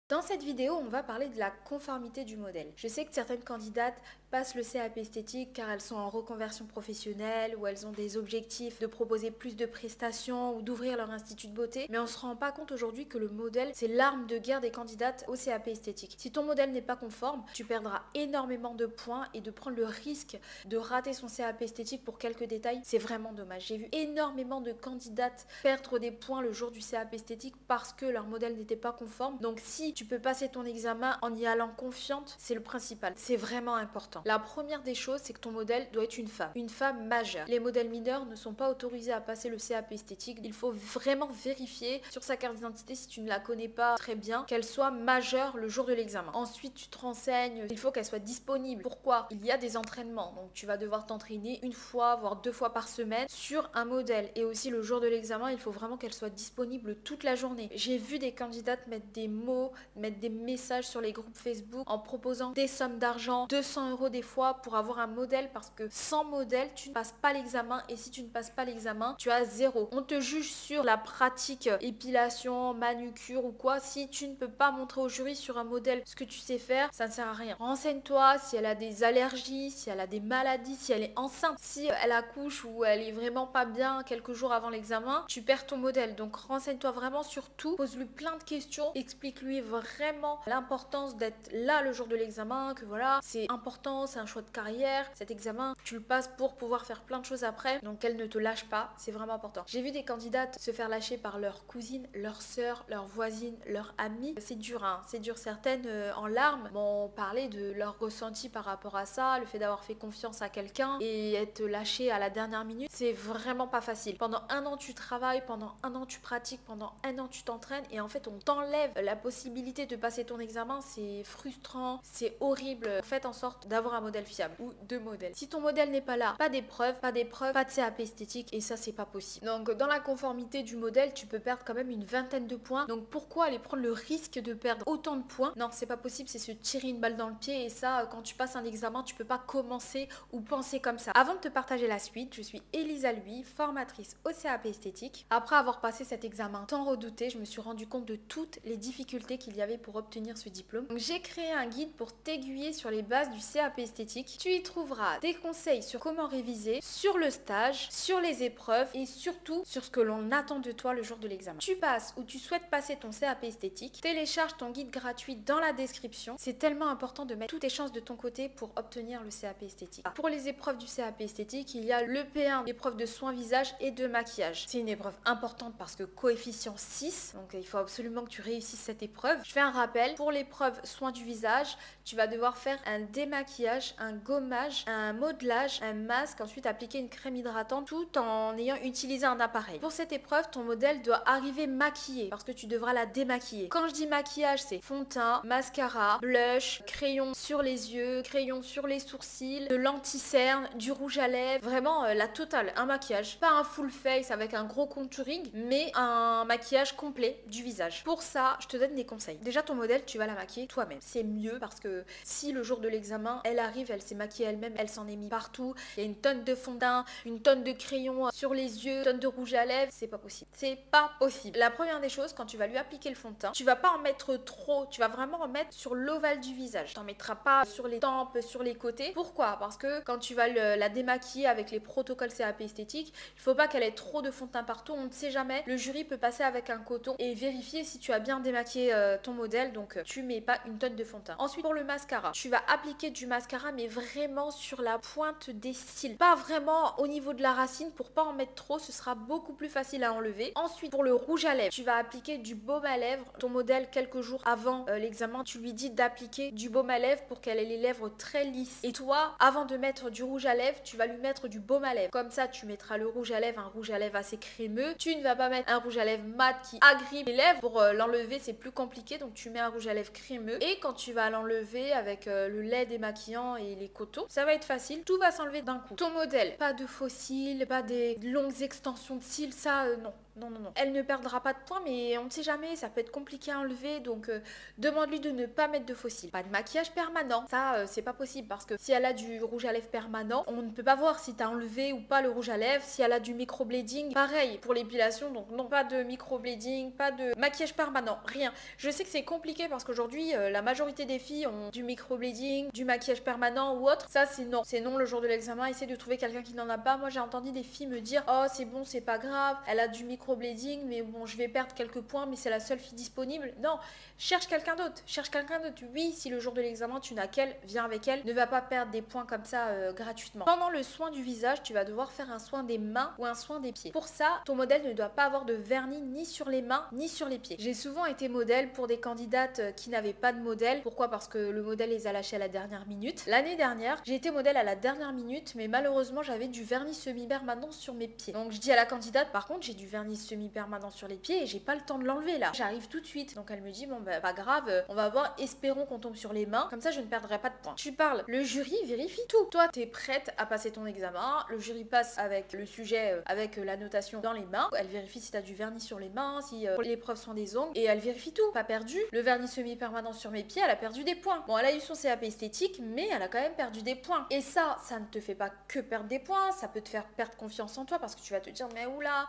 Dans cette vidéo, on va parler de la conformité du modèle. Je sais que certaines candidates passent le CAP esthétique car elles sont en reconversion professionnelle ou elles ont des objectifs de proposer plus de prestations ou d'ouvrir leur institut de beauté, mais on ne se rend pas compte aujourd'hui que le modèle, c'est l'arme de guerre des candidates au CAP esthétique. Si ton modèle n'est pas conforme, tu perdras énormément de points et de prendre le risque de rater son CAP esthétique pour quelques détails, c'est vraiment dommage. J'ai vu énormément de candidates perdre des points le jour du CAP esthétique parce que leur modèle n'était pas conforme. Donc si tu peux passer ton examen en y allant confiante, c'est le principal. C'est vraiment important. La première des choses, c'est que ton modèle doit être une femme majeure. Les modèles mineurs ne sont pas autorisés à passer le CAP esthétique. Il faut vraiment vérifier sur sa carte d'identité, si tu ne la connais pas très bien, qu'elle soit majeure le jour de l'examen. Ensuite, tu te renseignes, il faut qu'elle soit disponible. Pourquoi? Il y a des entraînements, donc tu vas devoir t'entraîner une fois, voire 2 fois par semaine sur un modèle. Et aussi le jour de l'examen, il faut vraiment qu'elle soit disponible toute la journée. J'ai vu des candidates mettre des mots, mettre des messages sur les groupes Facebook en proposant des sommes d'argent, 200 € des fois pour avoir un modèle, parce que sans modèle tu ne passes pas l'examen, et si tu ne passes pas l'examen tu as 0. On te juge sur la pratique épilation, manucure ou quoi. Si tu ne peux pas montrer au jury sur un modèle ce que tu sais faire, ça ne sert à rien. Renseigne-toi si elle a des allergies, si elle a des maladies, si elle est enceinte, si elle accouche ou elle est vraiment pas bien quelques jours avant l'examen, tu perds ton modèle. Donc renseigne-toi vraiment sur tout, pose-lui plein de questions, explique-lui vraiment l'importance d'être là le jour de l'examen, que voilà, c'est important, c'est un choix de carrière, cet examen, tu le passes pour pouvoir faire plein de choses après, donc qu'elle ne te lâche pas, c'est vraiment important. J'ai vu des candidates se faire lâcher par leur cousine, leur soeur, leur voisine, leur amie. C'est dur, hein, c'est dur. Certaines en larmes m'ont parlé de leur ressenti par rapport à ça, le fait d'avoir fait confiance à quelqu'un et être lâché à la dernière minute, c'est vraiment pas facile. Pendant un an tu travailles, pendant un an tu pratiques, pendant un an tu t'entraînes, et en fait on t'enlève la possibilité de passer ton examen. C'est frustrant, c'est horrible. Faites en sorte d'avoir un modèle fiable ou deux modèles. Si ton modèle n'est pas là, pas d'épreuves, pas de CAP esthétique, et ça c'est pas possible. Donc dans la conformité du modèle, tu peux perdre quand même une vingtaine de points. Donc pourquoi aller prendre le risque de perdre autant de points? Non, c'est pas possible, c'est se tirer une balle dans le pied, et ça, quand tu passes un examen, tu peux pas commencer ou penser comme ça. Avant de te partager la suite, je suis Elisa Louis, formatrice au CAP esthétique. Après avoir passé cet examen tant redouté, je me suis rendu compte de toutes les difficultés qu'il y avait pour obtenir ce diplôme. Donc j'ai créé un guide pour t'aiguiller sur les bases du CAP esthétique. Tu y trouveras des conseils sur comment réviser, sur le stage, sur les épreuves et surtout sur ce que l'on attend de toi le jour de l'examen. Tu passes ou tu souhaites passer ton CAP esthétique, télécharge ton guide gratuit dans la description. C'est tellement important de mettre toutes tes chances de ton côté pour obtenir le CAP esthétique. Pour les épreuves du CAP esthétique, il y a le P1, l'épreuve de soins visage et de maquillage. C'est une épreuve importante parce que coefficient 6, donc il faut absolument que tu réussisses cette épreuve. Je fais un rappel, pour l'épreuve soins du visage, tu vas devoir faire un démaquillage, un gommage, un modelage, un masque, ensuite appliquer une crème hydratante tout en ayant utilisé un appareil. Pour cette épreuve, ton modèle doit arriver maquillé parce que tu devras la démaquiller. Quand je dis maquillage, c'est fond de teint, mascara, blush, crayon sur les yeux, crayon sur les sourcils, de l'anti-cerne, du rouge à lèvres, vraiment la totale, un maquillage. Pas un full face avec un gros contouring, mais un maquillage complet du visage. Pour ça, je te donne des conseils. Déjà, ton modèle, tu vas la maquiller toi-même. C'est mieux parce que si le jour de l'examen, elle arrive, elle s'est maquillée elle-même, elle s'en est mis partout, il y a une tonne de fond de teint, une tonne de crayon sur les yeux, une tonne de rouge à lèvres, c'est pas possible. C'est pas possible. La première des choses, quand tu vas lui appliquer le fond de teint, tu vas pas en mettre trop, tu vas vraiment en mettre sur l'ovale du visage. T'en mettras pas sur les tempes, sur les côtés. Pourquoi? Parce que quand tu vas la démaquiller avec les protocoles CAP esthétique, il faut pas qu'elle ait trop de fond de teint partout, on ne sait jamais. Le jury peut passer avec un coton et vérifier si tu as bien démaquillé ton modèle, donc tu mets pas une tonne de fond de teint. Ensuite, pour le mascara, tu vas appliquer du mascara mais vraiment sur la pointe des cils, pas vraiment au niveau de la racine, pour pas en mettre trop, ce sera beaucoup plus facile à enlever. Ensuite, pour le rouge à lèvres, tu vas appliquer du baume à lèvres. Ton modèle, quelques jours avant l'examen, tu lui dis d'appliquer du baume à lèvres pour qu'elle ait les lèvres très lisses. Et toi, avant de mettre du rouge à lèvres, tu vas lui mettre du baume à lèvres. Comme ça, tu mettras le rouge à lèvres, un rouge à lèvres assez crémeux. Tu ne vas pas mettre un rouge à lèvres mat qui agrippe les lèvres. Pour l'enlever, c'est plus compliqué, donc tu mets un rouge à lèvres crémeux. Et quand tu vas l'enlever avec le lait démaquillant et les cotons, ça va être facile, tout va s'enlever d'un coup. Ton modèle, pas de faux cils, pas des longues extensions de cils, ça non. non, non, non. Elle ne perdra pas de points, mais on ne sait jamais, ça peut être compliqué à enlever, donc demande-lui de ne pas mettre de faux cils. Pas de maquillage permanent, ça c'est pas possible, parce que si elle a du rouge à lèvres permanent, on ne peut pas voir si t'as enlevé ou pas le rouge à lèvres. Si elle a du microblading, pareil pour l'épilation, donc non, pas de microblading, pas de maquillage permanent, rien. Je sais que c'est compliqué parce qu'aujourd'hui, la majorité des filles ont du microblading, du maquillage permanent ou autre. Ça, c'est non le jour de l'examen. Essaye de trouver quelqu'un qui n'en a pas. Moi, j'ai entendu des filles me dire, oh, c'est bon, c'est pas grave, elle a du microblading, mais bon, je vais perdre quelques points, mais c'est la seule fille disponible. Non, cherche quelqu'un d'autre. Cherche quelqu'un d'autre. Oui, si le jour de l'examen, tu n'as qu'elle, viens avec elle. Ne va pas perdre des points comme ça gratuitement. Pendant le soin du visage, tu vas devoir faire un soin des mains ou un soin des pieds. Pour ça, ton modèle ne doit pas avoir de vernis ni sur les mains ni sur les pieds. J'ai souvent été modèle pour des candidates qui n'avaient pas de modèle. Pourquoi? Parce que le modèle les a lâchés à la dernière minute. L'année dernière, j'ai été modèle à la dernière minute, mais malheureusement, j'avais du vernis semi-permanent sur mes pieds. Donc je dis à la candidate, par contre, j'ai du vernis semi-permanent sur les pieds et j'ai pas le temps de l'enlever là. J'arrive tout de suite. Donc elle me dit, bon bah pas grave, on va voir, espérons qu'on tombe sur les mains, comme ça je ne perdrai pas de points. Tu parles, le jury vérifie tout. Toi, t'es prête à passer ton examen, le jury passe avec le sujet, avec la notation dans les mains. Elle vérifie si t'as du vernis sur les mains, si l'épreuve sont des ongles, et elle vérifie tout. Pas perdu. Le vernis semi-permanent sur mes pieds, elle a perdu des points. Bon, elle a eu son CAP esthétique, mais elle a quand même perdu des points. Et ça ne te fait pas que perdre des points, ça peut te faire perdre confiance en toi parce que tu vas te dire, mais oula,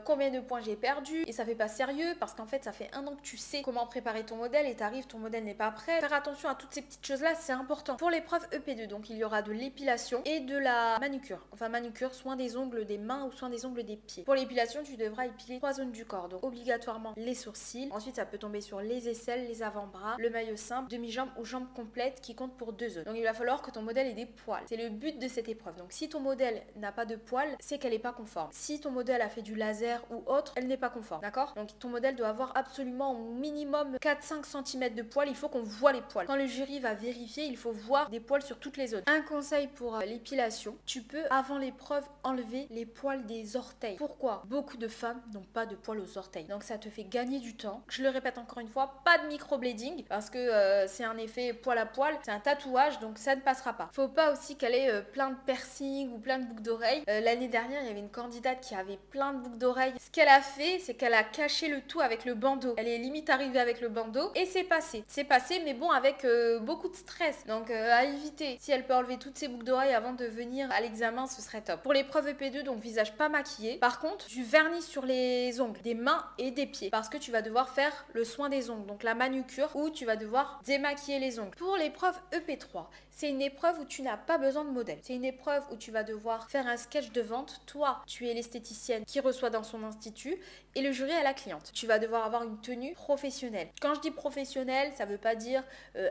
combien de points j'ai perdu? Et ça fait pas sérieux parce qu'en fait, ça fait un an que tu sais comment préparer ton modèle et t'arrives, ton modèle n'est pas prêt. Faire attention à toutes ces petites choses-là, c'est important. Pour l'épreuve EP2, donc il y aura de l'épilation et de la manucure. Enfin, manucure, soin des ongles des mains ou soin des ongles des pieds. Pour l'épilation, tu devras épiler 3 zones du corps, donc obligatoirement les sourcils. Ensuite, ça peut tomber sur les aisselles, les avant-bras, le maillot simple, demi-jambe ou jambe complète qui compte pour 2 zones. Donc il va falloir que ton modèle ait des poils. C'est le but de cette épreuve. Donc si ton modèle n'a pas de poils, c'est qu'elle n'est pas conforme. Si ton modèle a fait du laser ou autre, elle n'est pas conforme. D'accord? Donc ton modèle doit avoir absolument au minimum 4-5 cm de poils. Il faut qu'on voit les poils. Quand le jury va vérifier, il faut voir des poils sur toutes les zones. Un conseil pour l'épilation, tu peux avant l'épreuve enlever les poils des orteils. Pourquoi? Beaucoup de femmes n'ont pas de poils aux orteils. Donc ça te fait gagner du temps. Je le répète encore une fois, pas de microblading parce que c'est un effet poil à poil, c'est un tatouage, donc ça ne passera pas. Faut pas aussi qu'elle ait plein de piercings ou plein de boucles d'oreilles. L'année dernière, il y avait une candidate qui avait plein de boucles d'oreilles. Ce qu'elle a fait, c'est qu'elle a caché le tout avec le bandeau. Elle est limite arrivée avec le bandeau et c'est passé. C'est passé, mais bon, avec beaucoup de stress. Donc à éviter. Si elle peut enlever toutes ses boucles d'oreilles avant de venir à l'examen, ce serait top. Pour l'épreuve EP2, donc visage pas maquillé. Par contre, du vernis sur les ongles, des mains et des pieds. Parce que tu vas devoir faire le soin des ongles, donc la manucure, où tu vas devoir démaquiller les ongles. Pour l'épreuve EP3, c'est une épreuve où tu n'as pas besoin de modèle. C'est une épreuve où tu vas devoir faire un sketch de vente. Toi, tu es l'esthéticienne qui reçoit dans son institut et le jury est la cliente. Tu vas devoir avoir une tenue professionnelle. Quand je dis professionnelle, ça veut pas dire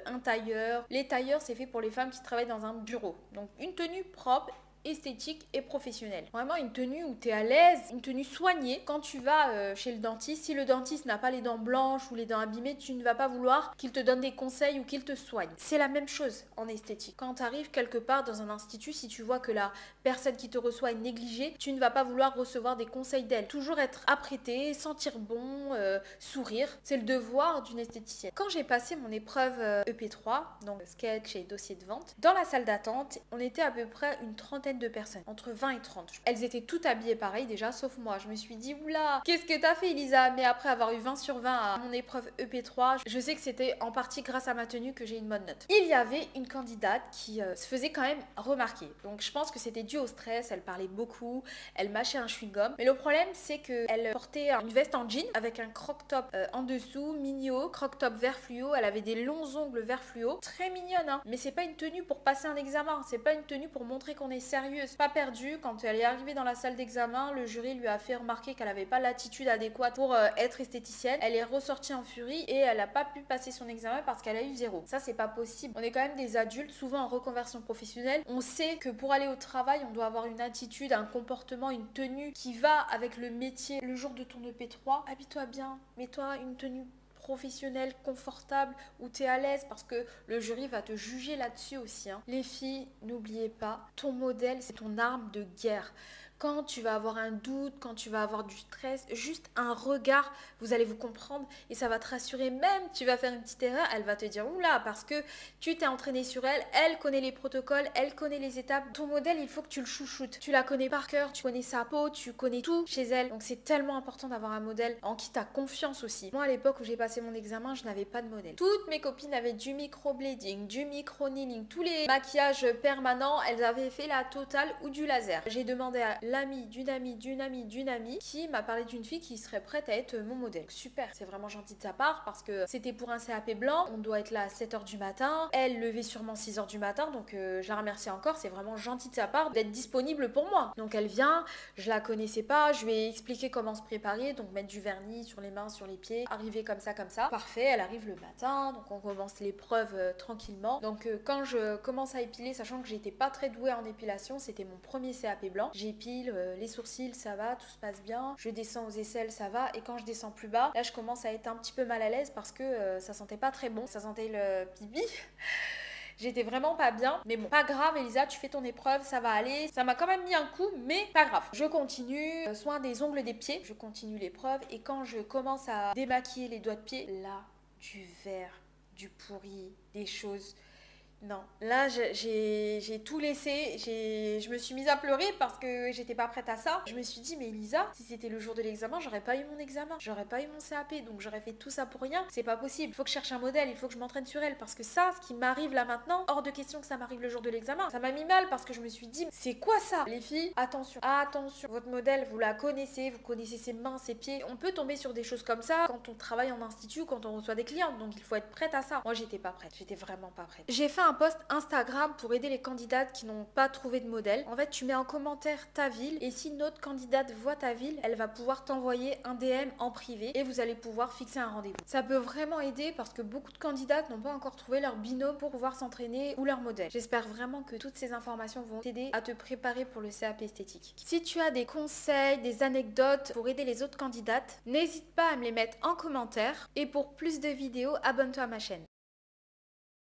un tailleur. Les tailleurs, c'est fait pour les femmes qui travaillent dans un bureau. Donc une tenue propre, esthétique et professionnelle. Vraiment une tenue où tu es à l'aise, une tenue soignée. Quand tu vas chez le dentiste, si le dentiste n'a pas les dents blanches ou les dents abîmées, tu ne vas pas vouloir qu'il te donne des conseils ou qu'il te soigne. C'est la même chose en esthétique. Quand tu arrives quelque part dans un institut, si tu vois que la personne qui te reçoit est négligée, tu ne vas pas vouloir recevoir des conseils d'elle. Toujours être apprêté, sentir bon, sourire. C'est le devoir d'une esthéticienne. Quand j'ai passé mon épreuve EP3, donc sketch et dossier de vente, dans la salle d'attente, on était à peu près une trentaine de personnes, entre 20 et 30. Elles étaient toutes habillées pareil déjà, sauf moi. Je me suis dit, oula, qu'est-ce que t'as fait, Elisa? Mais après avoir eu 20 sur 20 à mon épreuve EP3, je sais que c'était en partie grâce à ma tenue que j'ai une bonne note. Il y avait une candidate qui se faisait quand même remarquer. Donc je pense que c'était dû au stress, elle parlait beaucoup, elle mâchait un chewing-gum. Mais le problème, c'est qu'elle portait une veste en jean avec un croc-top en dessous, mini haut, croc-top vert fluo. Elle avait des longs ongles vert fluo. Très mignonne, hein. Mais c'est pas une tenue pour passer un examen. C'est pas une tenue pour montrer qu'on est sérieuse. Pas perdue. Quand elle est arrivée dans la salle d'examen, le jury lui a fait remarquer qu'elle n'avait pas l'attitude adéquate pour être esthéticienne. Elle est ressortie en furie et elle n'a pas pu passer son examen parce qu'elle a eu 0. Ça, c'est pas possible. On est quand même des adultes, souvent en reconversion professionnelle. On sait que pour aller au travail, on doit avoir une attitude, un comportement, une tenue qui va avec le métier. Le jour de ton EP3, habille-toi bien, mets-toi une tenue professionnelle, confortable, où tu es à l'aise parce que le jury va te juger là-dessus aussi. Hein. Les filles, n'oubliez pas, ton modèle, c'est ton arme de guerre. quand tu vas avoir un doute, quand tu vas avoir du stress, juste un regard, vous allez vous comprendre et ça va te rassurer. Même tu vas faire une petite erreur, elle va te dire oula, parce que tu t'es entraîné sur elle, elle connaît les protocoles, elle connaît les étapes. Ton modèle, il faut que tu le chouchoutes. Tu la connais par cœur, tu connais sa peau, tu connais tout chez elle. Donc c'est tellement important d'avoir un modèle en qui tu as confiance aussi. Moi, à l'époque où j'ai passé mon examen, je n'avais pas de modèle. Toutes mes copines avaient du microblading, du micro-needling, tous les maquillages permanents, elles avaient fait la totale ou du laser. J'ai demandé à l'amie d'une amie d'une amie d'une amie qui m'a parlé d'une fille qui serait prête à être mon modèle. Super, c'est vraiment gentil de sa part parce que c'était pour un CAP blanc, on doit être là à 7h du matin, elle levait sûrement 6h du matin, donc je la remercie encore, c'est vraiment gentil de sa part d'être disponible pour moi. Donc elle vient, je la connaissais pas, je lui ai expliqué comment se préparer, donc mettre du vernis sur les mains, sur les pieds, arriver comme ça, parfait, elle arrive le matin, donc on commence l'épreuve tranquillement. Donc quand je commence à épiler, sachant que j'étais pas très douée en épilation, c'était mon premier CAP blanc, j'épile les sourcils, ça va, tout se passe bien, je descends aux aisselles, ça va, et quand je descends plus bas, là je commence à être un petit peu mal à l'aise parce que ça sentait pas très bon, ça sentait le pipi. J'étais vraiment pas bien, mais bon, pas grave Elisa, tu fais ton épreuve, ça va aller. Ça m'a quand même mis un coup, mais pas grave. Je continue, soin des ongles des pieds, je continue l'épreuve et quand je commence à démaquiller les doigts de pied, là, du vert, du pourri, des choses... Non, là j'ai tout laissé, je me suis mise à pleurer parce que j'étais pas prête à ça. Je me suis dit mais Elisa, si c'était le jour de l'examen, j'aurais pas eu mon examen, j'aurais pas eu mon CAP, donc j'aurais fait tout ça pour rien. C'est pas possible, il faut que je cherche un modèle, il faut que je m'entraîne sur elle parce que ça, ce qui m'arrive là maintenant, hors de question que ça m'arrive le jour de l'examen. Ça m'a mis mal parce que je me suis dit c'est quoi ça? Les filles, attention, attention, votre modèle, vous la connaissez, vous connaissez ses mains, ses pieds. On peut tomber sur des choses comme ça quand on travaille en institut, quand on reçoit des clientes, donc il faut être prête à ça. Moi j'étais pas prête, j'étais vraiment pas prête. J'ai fait un post Instagram pour aider les candidates qui n'ont pas trouvé de modèle. En fait, tu mets en commentaire ta ville et si une autre candidate voit ta ville, elle va pouvoir t'envoyer un DM en privé et vous allez pouvoir fixer un rendez-vous. Ça peut vraiment aider parce que beaucoup de candidates n'ont pas encore trouvé leur binôme pour pouvoir s'entraîner ou leur modèle. J'espère vraiment que toutes ces informations vont t'aider à te préparer pour le CAP esthétique. Si tu as des conseils, des anecdotes pour aider les autres candidates, n'hésite pas à me les mettre en commentaire et pour plus de vidéos, abonne-toi à ma chaîne.